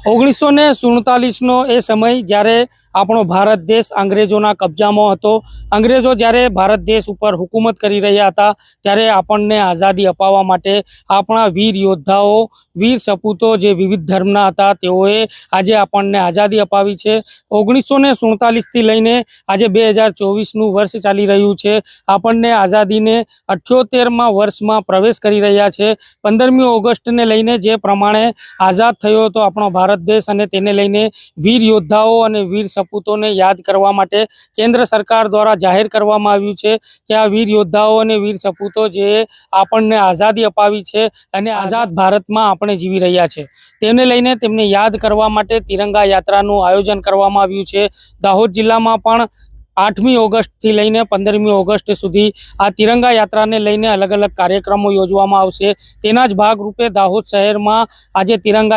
1947નો એ સમય જ્યારે આપણો ભારત દેશ અંગ્રેજોના કબજામાં હતો। અંગ્રેજો જ્યારે ભારત દેશ ઉપર હુકુમત કરી રહ્યા હતા ત્યારે આપણને આઝાદી અપાવવા માટે આપણા વીર યોદ્ધાઓ, વીર સપૂતો જે વિવિધ ધર્મના હતા તેઓએ આજે આપણને આઝાદી અપાવી છે। 1947થી લઈને આજે 2024નું વર્ષ ચાલી રહ્યું છે। આપણને આઝાદીને 78મા વર્ષમાં પ્રવેશ કરી રહ્યા છે। 15મી ઓગસ્ટને લઈને જે પ્રમાણે આઝાદ થયો હતો આપણો ભારત દેશ, અને તેને લઈને વીર યોદ્ધાઓ અને વીર સપૂતોને યાદ કરવા માટે કેન્દ્ર સરકાર દ્વારા જાહેર કરવામાં આવ્યું છે કે આ વીર યોદ્ધાઓ અને વીર સપૂતો જે આપણને આઝાદી અપાવી છે અને આઝાદ ભારતમાં આપણે જીવી રહ્યા છે તેને લઈને તેમને યાદ કરવા માટે તિરંગા યાત્રાનું આયોજન કરવામાં આવ્યું છે। દાહોદ જિલ્લામાં પણ 8મી ઓગસ્ટથી લઈને 15મી ઓગસ્ટ સુધી આ તિરંગા યાત્રાને લઈને અલગ અલગ કાર્યક્રમો યોજવામાં આવશે। તેના જ ભાગરૂપે દાહોદ શહેરમાં આજે તિરંગા